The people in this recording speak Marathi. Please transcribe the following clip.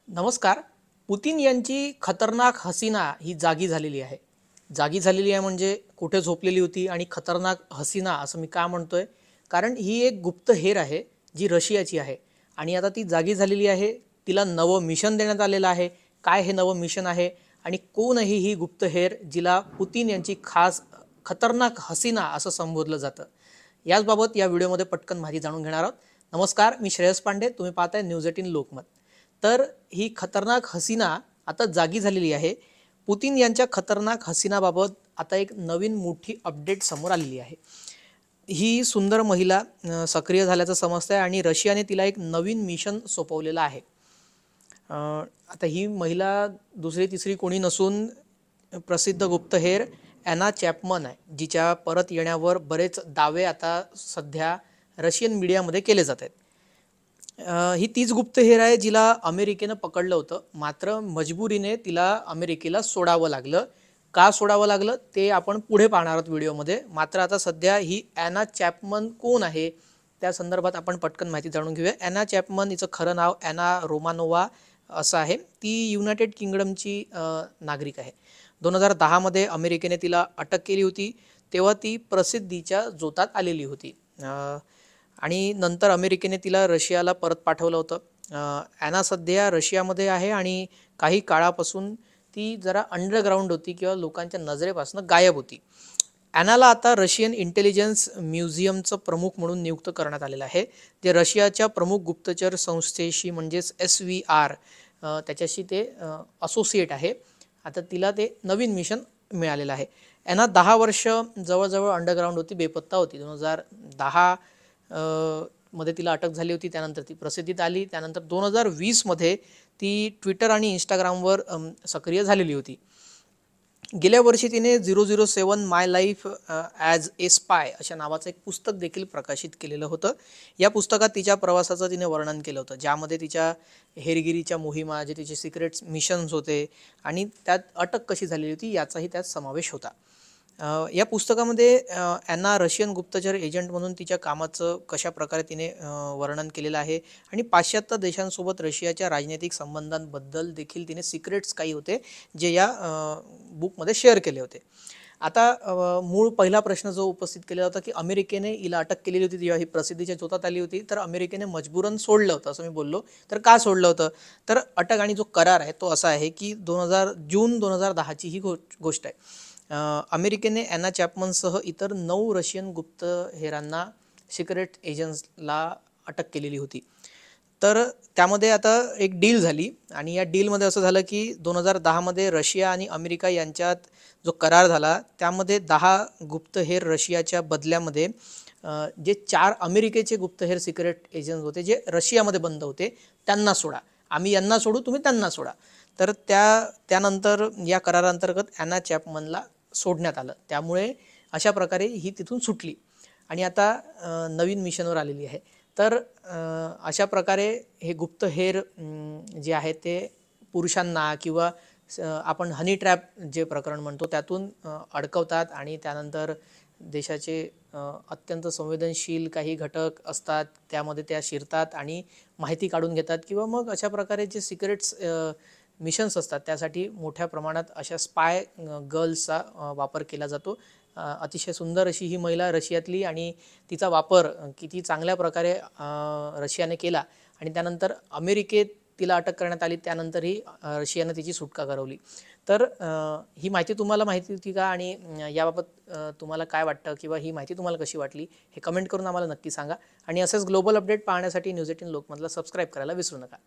नमस्कार. पुतिन यांची खतरनाक हसीना ही जागी झालेली आहे. जागी झालेली आहे म्हणजे कुठे झोपलेली होती आणि खतरनाक हसीना असं मी का म्हणतोय? कारण ही एक गुप्तहेर आहे, जी रशियाची आहे आणि आता ती जागी झालेली आहे. तिला नवं मिशन देण्यात आलेलं आहे. काय हे नवं मिशन आहे आणि कोण आहे ही गुप्तहेर जिला पुतिन यांची खास खतरनाक हसीना असं संबोधलं जातं? याचबाबत या व्हिडिओमध्ये पटकन माहिती जाणून घेणार आहोत. नमस्कार, मी श्रेयस पांडे. तुम्ही पाहताय न्यूज 18 लोकमत. तर ही खतरनाक हसीना आता जागी झालेली आहे. पुतिन यांच्या खतरनाक हसीनाबाबत आता एक नवीन मोठी अपडेट समोर आलेली आहे. ही सुंदर महिला सक्रिय झाल्याचं समजतंय आणि रशियाने तिला एक नवीन मिशन सोपवलेलं आहे. आता ही महिला दुसरी तिसरी कोणी नसून प्रसिद्ध गुप्तहेर ॲना चॅपमन आहे, जिच्या परत येण्यावर बरेच दावे आता सध्या रशियन मीडियामध्ये केले जात आहेत. ही तीच गुप्तहेर आहे जिला अमेरिकेनं पकडलं होतं, मात्र मजबुरीने तिला अमेरिकेला सोडावं लागलं. का सोडावं लागलं ते आपण पुढे पाहणार आहोत व्हिडिओमध्ये. मात्र आता सध्या ही ॲना चॅपमन कोण आहे त्या संदर्भात आपण पटकन माहिती जाणून घेऊया. ॲना चॅपमन हिचं खरं नाव ॲना रोमानोवा असं आहे. ती युनायटेड किंगडमची नागरिक आहे. 2010 अमेरिकेने तिला अटक केली होती. तेव्हा ती प्रसिद्धीच्या झोतात आलेली होती आणि नंतर अमेरिकेने तिला रशियाला परत पाठवलं होतं. ॲना सध्या रशियामध्ये आहे आणि काही काळापासून ती जरा अंडरग्राऊंड होती किंवा लोकांच्या नजरेपासून गायब होती. ॲनाला आता रशियन इंटेलिजन्स म्युझियमचं प्रमुख म्हणून नियुक्त करण्यात आलेलं आहे, जे रशियाच्या प्रमुख गुप्तचर संस्थेशी म्हणजेच SVR त्याच्याशी ते असोसिएट आहे. आता तिला ते नवीन मिशन मिळालेलं आहे. ॲना 10 वर्ष जवळजवळ अंडरग्राऊंड होती, बेपत्ता होती. 2010 मध्ये तिला अटक झाली होती. त्यानंतर ती प्रसिद्धीत आली. त्यानंतर 2020 ती ट्विटर आणि इंस्टाग्रामवर सक्रिय झालेली होती. गेल्या वर्षी तिने 007 माय लाईफ ॲज ए स्पाय अशा नावाचं एक पुस्तक देखील प्रकाशित केलेलं होतं. या पुस्तकात तिच्या प्रवासाचं तिने वर्णन केलं होतं, ज्यामध्ये तिच्या हेरगिरीच्या मोहिमा, जे तिचे सिक्रेट मिशन्स होते आणि त्यात अटक कशी झालेली होती याचाही त्यात समावेश होता. या पुस्तकामध्ये ॲना रशियन गुप्तचर एजंट म्हणून तिच्या कामाचं कशा प्रकारे तिने वर्णन केलेलं आहे आणि पाश्चात्य देशांसोबत रशियाच्या राजनैतिक संबंधांबद्दल देखील तिने सिक्रेट्स काही होते जे या बुकमध्ये शेअर केले होते. आता मूळ पहिला प्रश्न जो उपस्थित केला होता की अमेरिकेने हिला अटक केलेली होती जेव्हा ही प्रसिद्धीच्या झोतात आली होती, तर अमेरिकेने मजबूरन सोडलं होतं असं मी बोललो. तर का सोडलं होतं? तर अटक आणि जो करार आहे तो असा आहे की जून 2010ची ही गोष्ट आहे. अमेरिकेने ॲना चॅपमनसह इतर 9 रशियन गुप्तहेरांना सिक्रेट एजंट्सला अटक केलेली होती. तर त्यामध्ये आता एक डील झाली आणि या डीलमध्ये असं झालं की 2010 रशिया आणि अमेरिका यांच्यात जो करार झाला त्यामध्ये 10 गुप्तहेर रशियाच्या बदल्यामध्ये जे 4 अमेरिकेचे गुप्तहेर सिक्रेट एजंट्स होते जे रशियामध्ये बंद होते त्यांना सोडा. आम्ही यांना सोडू, तुम्ही त्यांना सोडा. तर त्यानंतर या करारांतर्गत ॲना चॅपमनला सोडण्यात आलं. त्यामुळे अशा प्रकारे ही तिथून सुटली आणि आता नवीन मिशनवर आलेली आहे. तर अशा प्रकारे हे गुप्तहेर जे आहे ते पुरुषांना किंवा आपण हनी ट्रॅप जे प्रकरण म्हणतो त्यातून अडकवतात आणि त्यानंतर देशाचे अत्यंत संवेदनशील काही घटक असतात त्यामध्ये त्या शिरतात आणि माहिती काढून घेतात किंवा मग अशा प्रकारे जे सिक्रेट्स मिशन्स असतात त्यासाठी मोठ्या प्रमाणात अशा स्पाय गर्ल्सचा वापर केला जातो. अतिशय सुंदर अशी ही महिला रशियातली आणि तिचा वापर किती चांगल्या प्रकारे रशियाने केला आणि त्यानंतर अमेरिकेत तिला अटक करण्यात आली. त्यानंतरही रशियाने तिची सुटका करवली. तर ही माहिती तुम्हाला माहिती होती का आणि याबाबत तुम्हाला काय वाटतं किंवा ही माहिती तुम्हाला कशी वाटली हे कमेंट करून आम्हाला नक्की सांगा आणि असेच ग्लोबल अपडेट पाहण्यासाठी न्यूज 18 लोकमतला सबस्क्राईब करायला विसरू नका.